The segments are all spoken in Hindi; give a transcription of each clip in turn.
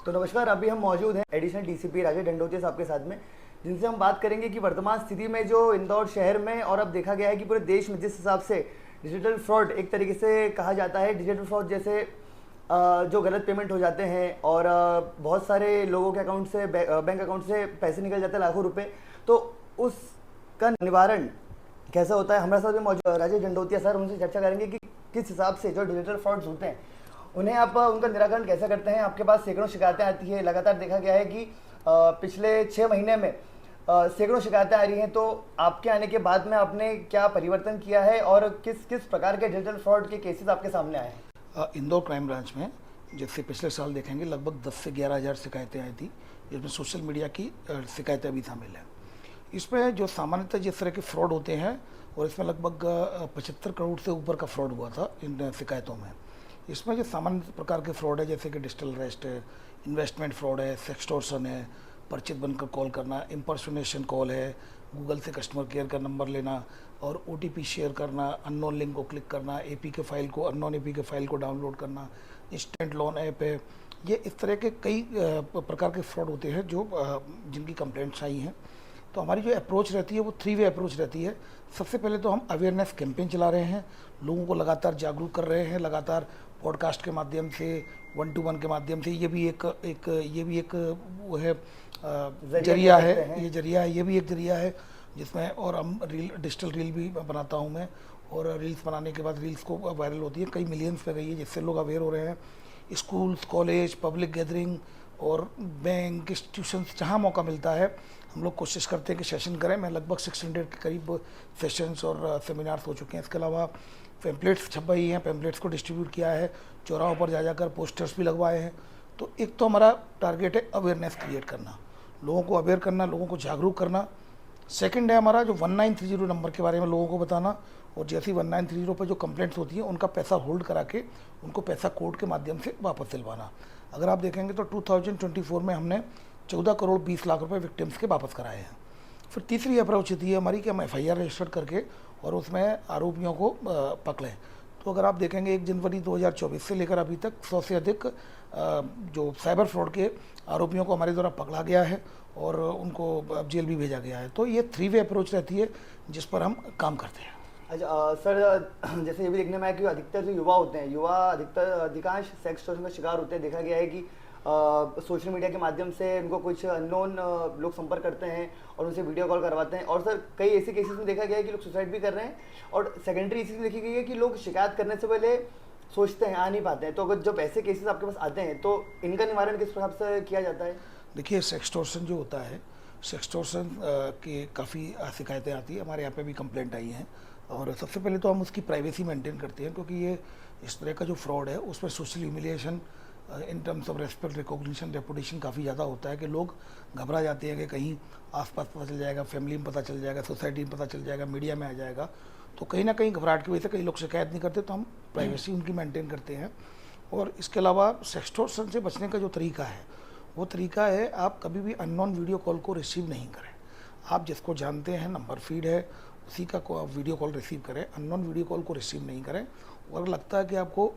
तो नमस्कार, अभी हम मौजूद हैं एडिशनल डीसीपी राजेश दंडोतिया साहब के साथ में, जिनसे हम बात करेंगे कि वर्तमान स्थिति में जो इंदौर शहर में और अब देखा गया है कि पूरे देश में जिस हिसाब से डिजिटल फ्रॉड एक तरीके से कहा जाता है, डिजिटल फ्रॉड जैसे जो गलत पेमेंट हो जाते हैं और बहुत सारे लोगों के अकाउंट से बैंक अकाउंट से पैसे निकल जाते हैं लाखों रुपए, तो उसका निवारण कैसा होता है। हमारे साथ में मौजूद राजेश दंडोतिया सर, उनसे चर्चा करेंगे कि किस हिसाब से जो डिजिटल फ्रॉड्स होते हैं उन्हें आप उनका निराकरण कैसे करते हैं। आपके पास सैकड़ों शिकायतें आती है, लगातार देखा गया है कि पिछले 6 महीने में सैकड़ों शिकायतें आ रही हैं, तो आपके आने के बाद में आपने क्या परिवर्तन किया है और किस किस प्रकार के डिजिटल फ्रॉड के केसेस आपके सामने आए हैं। इंदौर क्राइम ब्रांच में जैसे पिछले साल देखेंगे लगभग 10 से 11 हज़ार शिकायतें आई थी, जिसमें सोशल मीडिया की शिकायतें भी शामिल हैं। इसमें जो सामान्यतः जिस तरह के फ्रॉड होते हैं, और इसमें लगभग 75 करोड़ से ऊपर का फ्रॉड हुआ था इन शिकायतों में। इसमें जो सामान्य प्रकार के फ्रॉड है, जैसे कि डिजिटल अरेस्ट है, इन्वेस्टमेंट फ्रॉड है, सेक्सटॉर्शन है, परिचित बनकर कॉल करना, इम्पर्सोनेशन कॉल है, गूगल से कस्टमर केयर का नंबर लेना और ओटीपी शेयर करना, अननोन लिंक को क्लिक करना, एपीके फाइल को अननोन एपीके फाइल को डाउनलोड करना, इंस्टेंट लोन ऐप है। ये इस तरह के कई प्रकार के फ्रॉड होते हैं जो जिनकी कंप्लेंट्स आई हैं। तो हमारी जो अप्रोच रहती है वो 3 वे अप्रोच रहती है। सबसे पहले तो हम अवेयरनेस कैंपेन चला रहे हैं, लोगों को लगातार जागरूक कर रहे हैं, लगातार पॉडकास्ट के माध्यम से, 1-to-1 के माध्यम से। ये भी एक वो है जरिया है, ये भी एक जरिया है जिसमें, और हम डिजिटल रील भी बनाता हूँ मैं, और रील्स बनाने के बाद रील्स को वायरल होती है, कई मिलियंस पे गई है, जिससे लोग अवेयर हो रहे हैं। स्कूल्स, कॉलेज, पब्लिक गैदरिंग और बैंक, इंस्टीट्यूशंस, जहाँ मौका मिलता है हम लोग कोशिश करते हैं कि सेशन करें। मैं लगभग 600 के करीब सेशंस और सेमिनार्स हो चुके हैं। इसके अलावा पैम्पलेट्स छपवाई हैं, पैम्पलेट्स को डिस्ट्रीब्यूट किया है, चौराहों पर जा जाकर पोस्टर्स भी लगवाए हैं। तो एक तो हमारा टारगेट है अवेयरनेस क्रिएट करना, लोगों को अवेयर करना, लोगों को जागरूक करना। सेकंड है हमारा जो 1930 नंबर के बारे में लोगों को बताना, और जैसे ही 1930 पर जो कंप्लेंट्स होती हैं उनका पैसा होल्ड करा के उनको पैसा कोर्ट के माध्यम से वापस दिलवाना। अगर आप देखेंगे तो 2024 में हमने 14 करोड़ 20 लाख रुपए विक्टिम्स के वापस कराए हैं। फिर तीसरी अप्रोच होती है हमारी कि हम FIR रजिस्टर करके और उसमें आरोपियों को पकड़ें। तो अगर आप देखेंगे 1 जनवरी 2024 से लेकर अभी तक 100 से अधिक जो साइबर फ्रॉड के आरोपियों को हमारे द्वारा पकड़ा गया है और उनको जेल भी भेजा गया है। तो ये 3 वे अप्रोच रहती है जिस पर हम काम करते हैं। अच्छा सर, जैसे ये भी देखने में आया कि अधिकतर जो युवा होते हैं, अधिकांश सेक्स एक्सटॉर्शन का शिकार होते हैं। देखा गया है कि सोशल मीडिया के माध्यम से उनको कुछ अननोन लोग संपर्क करते हैं और उनसे वीडियो कॉल करवाते हैं, और सर कई ऐसे केसेस में देखा गया है कि लोग सुसाइड भी कर रहे हैं। और सेकेंडरी इसी देखी गई है कि लोग शिकायत करने से पहले सोचते हैं, आ नहीं पाते हैं। तो अगर जब ऐसे केसेस आपके पास आते हैं तो इनका निवारण किस प्रकार से किया जाता है। देखिए, सेक्सटॉर्शन जो होता है, सेक्सटॉर्शन के काफ़ी शिकायतें आती है, हमारे यहाँ पे भी कंप्लेंट आई हैं। और सबसे पहले तो हम उसकी प्राइवेसी मेंटेन करते हैं, क्योंकि ये इस तरह का जो फ्रॉड है उसमें social humiliation in terms of respect, recognition, reputation काफ़ी ज़्यादा होता है कि लोग घबरा जाते हैं कि कहीं आसपास पता चल जाएगा, फैमिली में पता चल जाएगा, सोसाइटी में पता चल जाएगा, मीडिया में आ जाएगा। तो कहीं ना कहीं घबराहट की वजह से कई लोग शिकायत नहीं करते, तो हम प्राइवेसी उनकी मेंटेन करते हैं। और इसके अलावा सेक्सटॉर्शन से बचने का जो तरीका है वो तरीका है, आप कभी भी अननोन वीडियो कॉल को रिसीव नहीं करें। आप जिसको जानते हैं, नंबर फीड है, उसी का वीडियो कॉल रिसीव करें। अननोन वीडियो कॉल को रिसीव नहीं करें। और लगता है कि आपको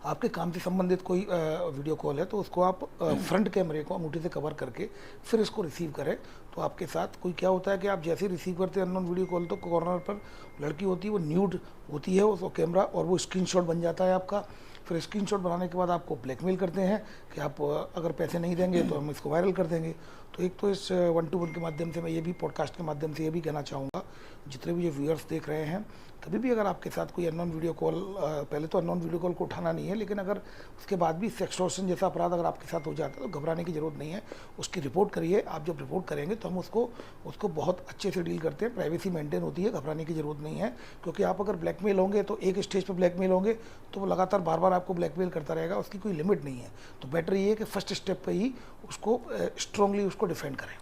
आपके काम से संबंधित कोई वीडियो कॉल है तो उसको आप फ्रंट कैमरे को अंगूठे से कवर करके फिर इसको रिसीव करें। तो आपके साथ कोई क्या होता है कि आप जैसे ही रिसीव करते हैं अननोन वीडियो कॉल, तो कॉर्नर पर लड़की होती है, वो न्यूड होती है उसको कैमरा, और वो स्क्रीनशॉट बन जाता है आपका। फिर स्क्रीनशॉट बनाने के बाद आपको ब्लैकमेल करते हैं कि आप अगर पैसे नहीं देंगे तो हम इसको वायरल कर देंगे। तो एक तो इस 1-to-1 के माध्यम से मैं ये भी पॉडकास्ट के माध्यम से ये भी कहना चाहूँगा, जितने भी ये व्यूअर्स देख रहे हैं, कभी भी अगर आपके साथ कोई अननोन वीडियो कॉल, पहले तो अननोन वीडियो कॉल को उठाना नहीं है, लेकिन अगर उसके बाद भी सेक्सटॉर्शन जैसा अपराध अगर आपके साथ हो जाता है तो घबराने की जरूरत नहीं है, उसकी रिपोर्ट करिए। आप जब रिपोर्ट करेंगे तो हम उसको बहुत अच्छे से डील करते हैं, प्राइवेसी मेंटेन होती है, घबराने की जरूरत नहीं है। क्योंकि आप अगर ब्लैकमेल होंगे तो एक स्टेज पर ब्लैकमेल होंगे तो वो लगातार बार बार आपको ब्लैकमेल करता रहेगा, उसकी कोई लिमिट नहीं है। तो बेटर ये है कि फर्स्ट स्टेप पर ही उसको स्ट्रांगली उसको डिफेंड करें।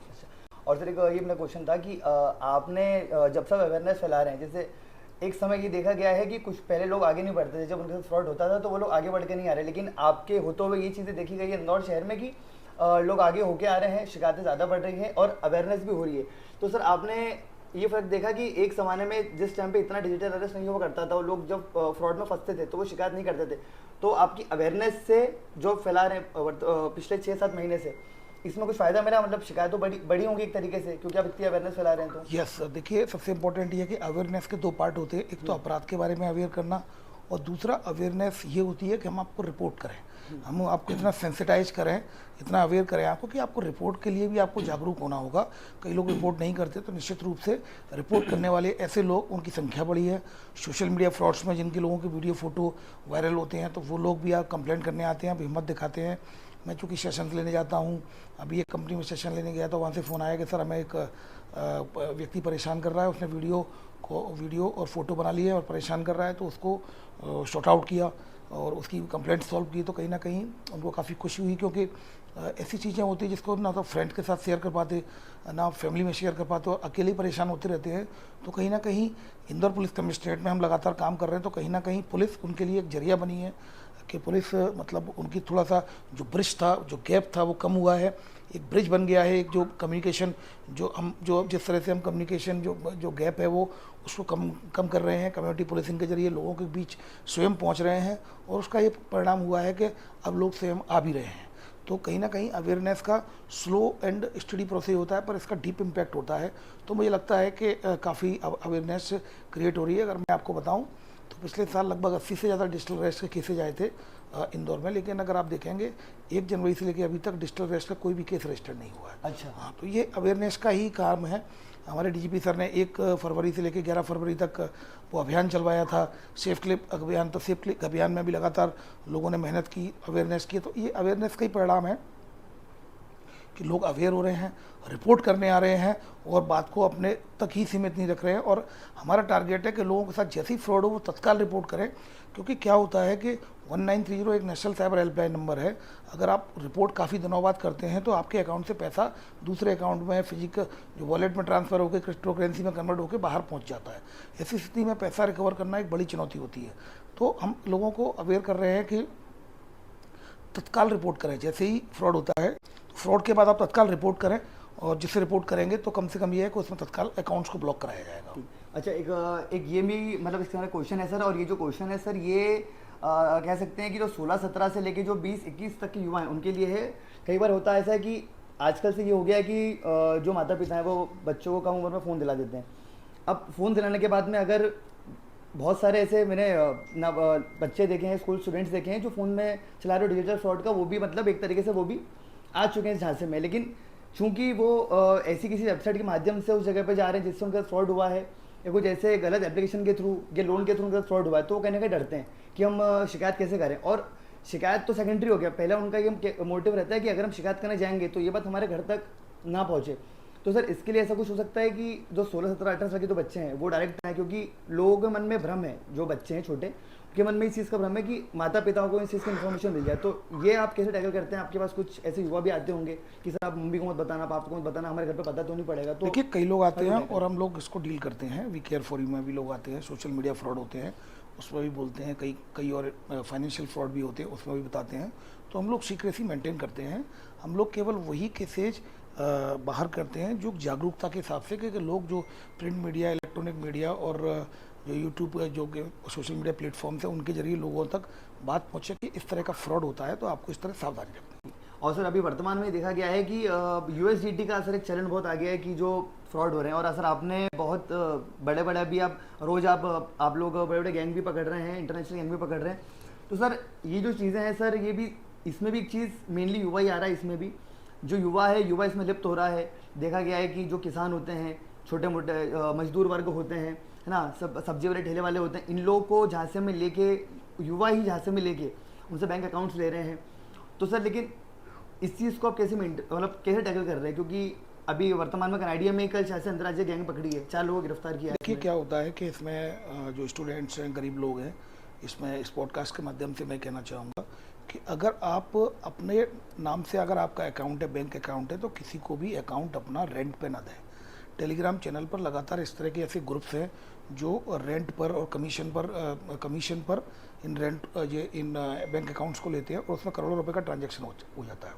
और सर एक ये मेरा क्वेश्चन था कि आपने जब सब अवेयरनेस फैला रहे हैं, जैसे एक समय ये देखा गया है कि कुछ पहले लोग आगे नहीं बढ़ते थे, जब उनके साथ फ्रॉड होता था तो वो लोग आगे बढ़ के नहीं आ रहे, लेकिन आपके होते हुए ये चीज़ें देखी गई है इंदौर शहर में कि लोग आगे होके आ रहे हैं, शिकायतें ज़्यादा बढ़ रही हैं और अवेयरनेस भी हो रही है। तो सर आपने ये फर्क देखा कि एक ज़माने में जिस टाइम पे इतना डिजिटल अरेस्ट नहीं हुआ करता था, वो लोग जब फ्रॉड में फंसते थे तो वो शिकायत नहीं करते थे, तो आपकी अवेयरनेस से जो फैला रहे पिछले 6-7 महीने से, इसमें कुछ फायदा मेरा, मतलब शिकायत तो बड़ी होंगी एक तरीके से, क्योंकि आप इतनी अवेयरनेस फैला रहे हैं तो। यस देखिए, सबसे इम्पोर्टेंट ये है कि अवेयरनेस के 2 पार्ट होते हैं, एक तो अपराध के बारे में अवेयर करना, और दूसरा अवेयरनेस ये होती है कि हम आपको रिपोर्ट करें, हम आपको इतना सेंसिटाइज करें, इतना अवेयर करें आपको कि आपको रिपोर्ट के लिए भी आपको जागरूक होना होगा। कई लोग रिपोर्ट नहीं करते, तो निश्चित रूप से रिपोर्ट करने वाले ऐसे लोग, उनकी संख्या बड़ी है। सोशल मीडिया फ्रॉड्स में जिनके लोगों के वीडियो फोटो वायरल होते हैं, तो वो लोग भी आप कंप्लेंट करने आते हैं, आप हिम्मत दिखाते हैं। मैं चूँकि सेशन लेने जाता हूँ, अभी एक कंपनी में सेशन लेने गया, तो वहाँ से फ़ोन आया कि सर हमें एक व्यक्ति परेशान कर रहा है, उसने वीडियो और फोटो बना ली है और परेशान कर रहा है, तो उसको शॉर्ट आउट किया और उसकी कंप्लेंट सॉल्व की। तो कहीं ना कहीं उनको काफ़ी खुशी हुई, क्योंकि ऐसी चीज़ें होती हैं जिसको ना तो फ्रेंड के साथ शेयर कर पाते, ना फैमिली में शेयर कर पाते, और अकेले परेशान होते रहते हैं। तो कहीं ना कहीं इंदौर पुलिस कमिश्नरेट में हम लगातार काम कर रहे हैं, तो कहीं ना कहीं पुलिस उनके लिए एक जरिया बनी है कि पुलिस मतलब उनकी थोड़ा सा जो ब्रिज था, जो गैप था, वो कम हुआ है, एक ब्रिज बन गया है। एक जो कम्युनिकेशन जो जिस तरह से हम कम्युनिकेशन जो गैप है वो उसको कम कर रहे हैं, कम्युनिटी पुलिसिंग के जरिए लोगों के बीच स्वयं पहुंच रहे हैं, और उसका ये परिणाम हुआ है कि अब लोग स्वयं आ भी रहे हैं। तो कहीं ना कहीं अवेयरनेस का स्लो एंड स्टडी प्रोसेस होता है, पर इसका डीप इम्पैक्ट होता है। तो मुझे लगता है कि काफ़ी अवेयरनेस क्रिएट हो रही है। अगर मैं आपको बताऊं तो पिछले साल लगभग 80 से ज़्यादा डिजिटल अरेस्ट के केसेज आए थे इंदौर में, लेकिन अगर आप देखेंगे 1 जनवरी से लेकर अभी तक डिजिटल अरेस्ट का कोई भी केस रजिस्टर्ड नहीं हुआ है। अच्छा। हाँ, तो ये अवेयरनेस का ही काम है। हमारे डीजीपी सर ने 1 फरवरी से लेकर 11 फरवरी तक वो अभियान चलवाया था, सेफ क्लिक अभियान। तो सेफ क्लिक अभियान में भी लगातार लोगों ने मेहनत की, अवेयरनेस की। तो ये अवेयरनेस का ही परिणाम है कि लोग अवेयर हो रहे हैं, रिपोर्ट करने आ रहे हैं, और बात को अपने तक ही सीमित नहीं रख रहे हैं। और हमारा टारगेट है कि लोगों के साथ जैसे ही फ्रॉड हो वो तत्काल रिपोर्ट करें, क्योंकि क्या होता है कि 1930 एक नेशनल साइबर हेल्पलाइन नंबर है। अगर आप रिपोर्ट काफ़ी दिनों बाद करते हैं तो आपके अकाउंट से पैसा दूसरे अकाउंट में फिजिकल जो वॉलेट में ट्रांसफ़र होकर क्रिप्टो करेंसी में कन्वर्ट होकर बाहर पहुंच जाता है। ऐसी स्थिति में पैसा रिकवर करना एक बड़ी चुनौती होती है। तो हम लोगों को अवेयर कर रहे हैं कि तत्काल रिपोर्ट करें, जैसे ही फ्रॉड होता है फ्रॉड के बाद आप तत्काल रिपोर्ट करें, और जिससे रिपोर्ट करेंगे तो कम से कम ये है कि उसमें तत्काल अकाउंट्स को ब्लॉक कराया जाएगा। अच्छा, एक ये भी मतलब इसका क्वेश्चन है सर, और ये जो क्वेश्चन है सर ये कह सकते हैं कि जो 16-17 से लेके जो 20-21 तक के युवा हैं उनके लिए है। कई बार होता है ऐसा कि आजकल से ये हो गया है कि जो माता पिता हैं वो बच्चों को कम उम्र में फ़ोन दिला देते हैं। अब फ़ोन दिलाने के बाद में अगर बहुत सारे ऐसे मैंने बच्चे देखे हैं, स्कूल स्टूडेंट्स देखे हैं जो फ़ोन में चला रहे हो डिजिटल फ्रॉड का, वो भी मतलब एक तरीके से वो भी आ चुके हैं इस झांसे में। लेकिन चूंकि वो ऐसी किसी वेबसाइट के माध्यम से उस जगह पे जा रहे हैं जिससे उनका फ्रॉड हुआ है, या कुछ ऐसे गलत एप्लीकेशन के थ्रू या लोन के थ्रू उनका फ्रॉड हुआ है, तो वो कहने का डरते हैं कि हम शिकायत कैसे करें। और शिकायत तो सेकेंडरी हो गया, पहला उनका ये मोटिव रहता है कि अगर हम शिकायत करने जाएंगे तो ये बात हमारे घर तक ना पहुँचे। तो सर इसके लिए ऐसा कुछ हो सकता है कि जो 16-17-18 साल के जो बच्चे हैं वो डायरेक्ट आए, क्योंकि लोगों के मन में भ्रम है, जो बच्चे हैं छोटे उनके मन में इस चीज़ का भ्रम है कि माता पिताओं को इस चीज़ की इन्फॉर्मेशन मिल जाए। तो ये आप कैसे टैकल करते हैं? आपके पास कुछ ऐसे युवा भी आते होंगे कि सर आप मम्मी को मत बताना, पापा को मत बताना, हमारे घर पे पता तो नहीं पड़ेगा। तो देखिए, कई लोग आते हैं और हम लोग इसको डील करते हैं। वी केयर फॉर यू में भी लोग आते हैं, सोशल मीडिया फ्रॉड होते हैं उसमें भी बोलते हैं, कई और फाइनेंशियल फ्रॉड भी होते हैं उसमें भी बताते हैं। तो हम लोग सीक्रेसी मेंटेन करते हैं। हम लोग केवल वही केसेज बाहर करते हैं जो जागरूकता के हिसाब से, क्योंकि लोग जो प्रिंट मीडिया, इलेक्ट्रॉनिक मीडिया और जो यूट्यूब जो सोशल मीडिया प्लेटफॉर्म्स हैं उनके जरिए लोगों तक बात पहुँचे कि इस तरह का फ्रॉड होता है, तो आपको इस तरह सावधानी रखनी है। और सर अभी वर्तमान में देखा गया है कि USDT का असर एक चलन बहुत आ गया है कि जो फ्रॉड हो रहे हैं। और असर आपने बहुत बड़े बड़े अभी आप रोज़ आप लोग बड़े बड़े गैंग भी पकड़ रहे हैं, इंटरनेशनल गैंग भी पकड़ रहे हैं। तो सर ये जो चीज़ें हैं सर, ये भी इसमें भी एक चीज़ मेनली युवा ही आ रहा है। इसमें भी जो युवा है, युवा इसमें लिप्त हो रहा है। देखा गया है कि जो किसान होते हैं, छोटे मोटे मजदूर वर्ग होते हैं, है ना, सब सब्जी वाले ठेले वाले होते हैं, इन लोगों को झांसे में लेके, युवा ही झांसे में लेके उनसे बैंक अकाउंट्स ले रहे हैं। तो सर लेकिन इस चीज़ को आप कैसे मतलब कैसे टैकल कर रहे हैं? क्योंकि अभी वर्तमान में कनाडिया में कल शायद से अंतर्राज्यीय गैंग पकड़ी है, 4 लोगों को गिरफ्तार किया है। देखिए, क्या होता है कि इसमें जो स्टूडेंट्स हैं, गरीब लोग हैं, इसमें इस पॉडकास्ट के माध्यम से मैं कहना चाहूँगा कि अगर आप अपने नाम से अगर आपका अकाउंट है, बैंक अकाउंट है, तो किसी को भी अकाउंट अपना रेंट पे ना दें। टेलीग्राम चैनल पर लगातार इस तरह के ऐसे ग्रुप्स हैं जो रेंट पर और कमीशन पर इन बैंक अकाउंट्स को लेते हैं, और उसमें करोड़ों रुपए का ट्रांजैक्शन हो जाता है।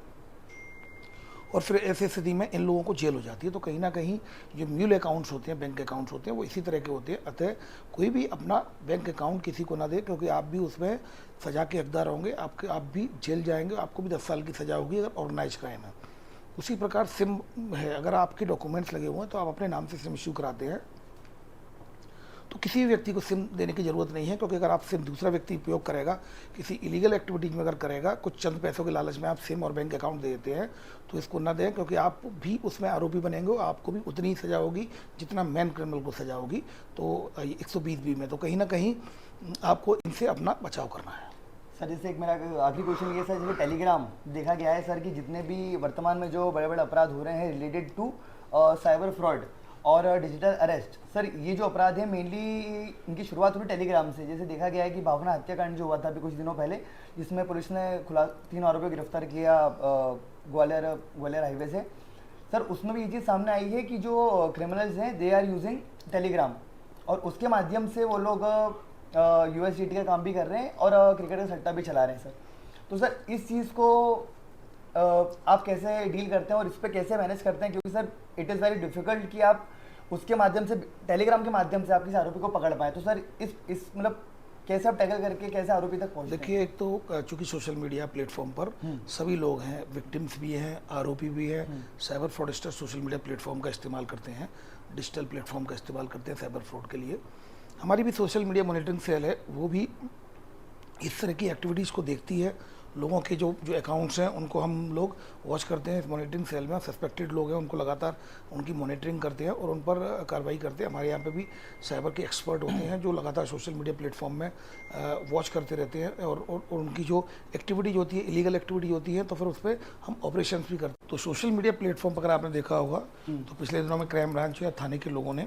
और फिर ऐसी स्थिति में इन लोगों को जेल हो जाती है। तो कहीं ना कहीं जो म्यूल अकाउंट्स होते हैं, बैंक अकाउंट्स होते हैं, वो इसी तरह के होते हैं। अतः कोई भी अपना बैंक अकाउंट किसी को ना दे, क्योंकि आप भी उसमें सज़ा के हकदार होंगे, आप भी जेल जाएंगे, आपको भी 10 साल की सज़ा होगी अगर ऑर्गेनाइज क्राइम है। उसी प्रकार सिम है, अगर आपके डॉक्यूमेंट्स लगे हुए हैं तो आप अपने नाम से सिम इशू कराते हैं तो किसी भी व्यक्ति को सिम देने की ज़रूरत नहीं है, क्योंकि अगर आप सिम दूसरा व्यक्ति उपयोग करेगा, किसी इलीगल एक्टिविटीज़ में अगर करेगा, कुछ चंद पैसों के लालच में आप सिम और बैंक अकाउंट दे देते हैं, तो इसको ना दें, क्योंकि आप भी उसमें आरोपी बनेंगे और आपको भी उतनी ही सज़ा होगी जितना मैन क्रिमिनल को सज़ा होगी। तो 120B में तो कहीं ना कहीं आपको इनसे अपना बचाव करना है। सर जैसे एक मेरा आखिरी क्वेश्चन ये सर, जैसे टेलीग्राम देखा गया है सर कि जितने भी वर्तमान में जो बड़े बड़े अपराध हो रहे हैं रिलेटेड टू साइबर फ्रॉड और डिजिटल अरेस्ट, सर ये जो अपराध है मेनली इनकी शुरुआत हुई टेलीग्राम से। जैसे देखा गया है कि भावना हत्याकांड जो हुआ था अभी कुछ दिनों पहले, जिसमें पुलिस ने 3 आरोपियों को गिरफ्तार किया ग्वालियर हाईवे से, सर उसमें भी ये चीज़ सामने आई है कि जो क्रिमिनल्स हैं दे आर यूजिंग टेलीग्राम, और उसके माध्यम से वो लोग USDT का काम भी कर रहे हैं और क्रिकेट का सट्टा भी चला रहे हैं सर। तो सर इस चीज़ को आप कैसे डील करते हैं और इस पर कैसे मैनेज करते हैं, क्योंकि sir it is very difficult कि आप उसके माध्यम से, टेलीग्राम के माध्यम से आप किसी आरोपी को पकड़ पाए। तो सर इस मतलब कैसे आप टैकल करके कैसे आरोपी तक पहुँचते हैं? देखिए, एक तो चूंकि सोशल मीडिया प्लेटफॉर्म पर सभी लोग हैं, विक्टिम्स भी हैं, आरोपी भी हैं, cyber fraudster social media platform का इस्तेमाल करते हैं, डिजिटल प्लेटफॉर्म का इस्तेमाल करते हैं साइबर फ्रॉड के लिए। हमारी भी सोशल मीडिया मॉनिटरिंग सेल है, वो भी इस तरह की एक्टिविटीज़ को देखती है। लोगों के जो अकाउंट्स हैं उनको हम लोग वॉच करते हैं इस मॉनिटरिंग सेल में। सस्पेक्टेड लोग हैं उनको लगातार उनकी मॉनिटरिंग करते हैं और उन पर कार्रवाई करते हैं। हमारे यहाँ पे भी साइबर के एक्सपर्ट होते हैं जो लगातार सोशल मीडिया प्लेटफॉर्म में वॉच करते रहते हैं और उनकी जो एक्टिविटीज होती है, इलीगल एक्टिविटी होती है, तो फिर उस पर हम ऑपरेशन भी करते हैं। तो सोशल मीडिया प्लेटफॉर्म पर अगर आपने देखा होगा तो पिछले दिनों में क्राइम ब्रांच या थाने के लोगों ने,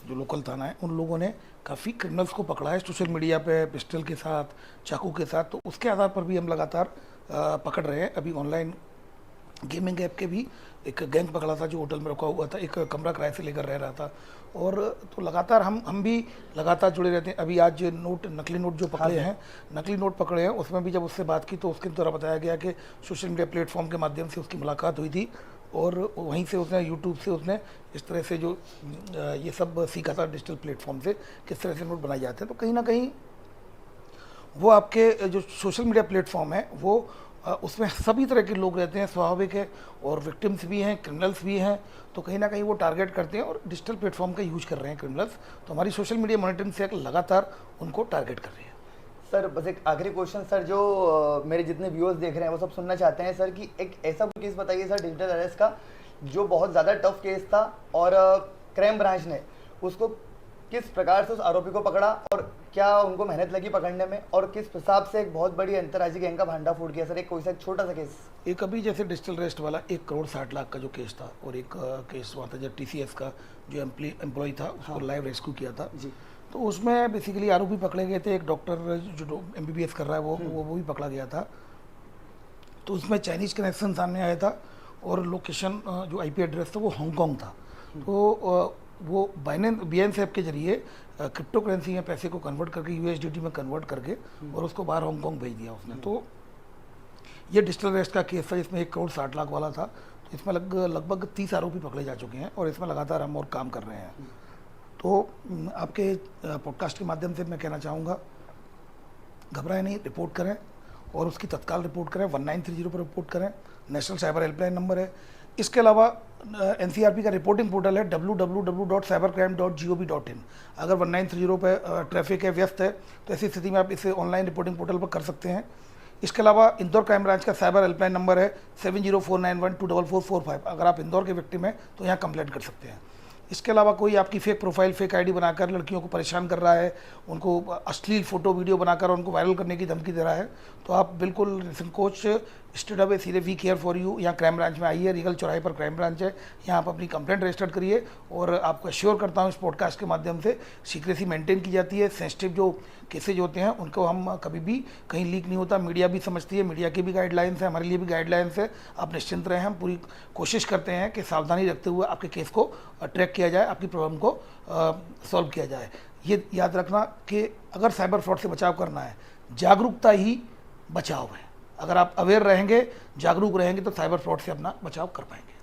जो लोकल थाना है, उन लोगों ने काफ़ी क्रिमिनल्स को पकड़ा है सोशल मीडिया पे पिस्टल के साथ, चाकू के साथ। तो उसके आधार पर भी हम लगातार पकड़ रहे हैं। अभी ऑनलाइन गेमिंग ऐप के भी एक गैंग पकड़ा था जो होटल में रखा हुआ था, एक कमरा किराए से लेकर रह रहा था। और तो लगातार हम भी लगातार जुड़े रहते हैं। अभी आज नकली नोट जो पकड़े हैं, नकली नोट पकड़े हैं, उसमें भी जब उससे बात की तो उसके द्वारा बताया गया कि सोशल मीडिया प्लेटफॉर्म के माध्यम से उसकी मुलाकात हुई थी और वहीं से उसने यूट्यूब से उसने इस तरह से जो ये सब सीखा था डिजिटल प्लेटफॉर्म से किस तरह से नोट बनाए जाते हैं। तो कहीं ना कहीं वो आपके जो सोशल मीडिया प्लेटफॉर्म है वो उसमें सभी तरह के लोग रहते हैं, स्वाभाविक है, और विक्टिम्स भी हैं, क्रिमिनल्स भी हैं। तो कहीं ना कहीं वो टारगेट करते हैं और डिजिटल प्लेटफॉर्म का यूज कर रहे हैं क्रिमिनल्स। तो हमारी सोशल मीडिया मॉनिटरिंग से लगातार उनको टारगेट कर रही है। सर बस एक आखिरी क्वेश्चन सर, जो मेरे जितने व्यूअर्स देख रहे हैं वो सब सुनना चाहते हैं सर कि एक ऐसा कोई केस बताइए सर डिजिटल अरेस्ट का जो बहुत ज़्यादा टफ केस था और क्राइम ब्रांच ने उसको किस प्रकार से उस आरोपी को पकड़ा और क्या उनको मेहनत लगी पकड़ने में, और किस हिसाब से एक बहुत बड़ी अंतर्राज्यीय गैंग का भांडाफोड़ किया सर। एक कोई सा छोटा सा केस, एक अभी जैसे डिजिटल अरेस्ट वाला 1,60,00,000 का जो केस था, और एक केस हुआ था जब TCS का जो एम्प्लॉय था उसको लाइव रेस्क्यू किया था जी। तो उसमें बेसिकली आरोपी पकड़े गए थे। एक डॉक्टर जो MBBS कर रहा है वो भी पकड़ा गया था। तो उसमें चाइनीज़ कनेक्शन सामने आया था और लोकेशन जो IP एड्रेस था वो हांगकॉन्ग था। तो वो BNC ऐप के जरिए क्रिप्टो करेंसी में पैसे को कन्वर्ट करके USDT में कन्वर्ट करके और उसको बाहर हांगकॉन्ग भेज दिया उसने। तो ये डिजिटल अरेस्ट का केस था जिसमें 1,60,00,000 वाला था। तो इसमें लगभग 30 आरोपी पकड़े जा चुके हैं और इसमें लगातार हम और काम कर रहे हैं। तो आपके पॉडकास्ट के माध्यम से मैं कहना चाहूँगा, घबराएं नहीं, रिपोर्ट करें और उसकी तत्काल रिपोर्ट करें। 1930 पर रिपोर्ट करें, नेशनल साइबर हेल्पलाइन नंबर है। इसके अलावा NCRP का रिपोर्टिंग पोर्टल है www.cybercrime.gov.in। अगर 1930 पे ट्रैफिक है, व्यस्त है, तो ऐसी स्थिति में आप इसे ऑनलाइन रिपोर्टिंग पोर्टल पर कर सकते हैं। इसके अलावा इंदौर क्राइम ब्रांच का साइबर हेल्पलाइन नंबर है 7049124445। अगर आप इंदौर के विक्टिम हैं तो यहाँ कंप्लेंट कर सकते हैं। इसके अलावा कोई आपकी फेक प्रोफाइल, फेक आईडी बनाकर लड़कियों को परेशान कर रहा है, उनको अश्लील फ़ोटो वीडियो बनाकर उनको वायरल करने की धमकी दे रहा है, तो आप बिल्कुल निसंकोच स्ट्रेट अवे सीधे वी केयर फॉर यू यहाँ क्राइम ब्रांच में आइए। रीगल चौराहे पर क्राइम ब्रांच है, यहाँ आप अपनी कंप्लेंट रजिस्टर करिए। और आपको एश्योर करता हूँ इस पॉडकास्ट के माध्यम से सीक्रेसी मेंटेन की जाती है। सेंसिटिव जो केसेज होते हैं उनको हम कभी भी कहीं लीक नहीं होता, मीडिया भी समझती है, मीडिया की भी गाइडलाइंस है, हमारे लिए भी गाइडलाइंस है। आप निश्चिंत रहें, हम पूरी कोशिश करते हैं कि सावधानी रखते हुए आपके केस को ट्रैक किया जाए, आपकी प्रॉब्लम को सॉल्व किया जाए। ये याद रखना कि अगर साइबर फ्रॉड से बचाव करना है, जागरूकता ही बचाव है। अगर आप अवेयर रहेंगे, जागरूक रहेंगे तो साइबर फ्रॉड से अपना बचाव कर पाएंगे।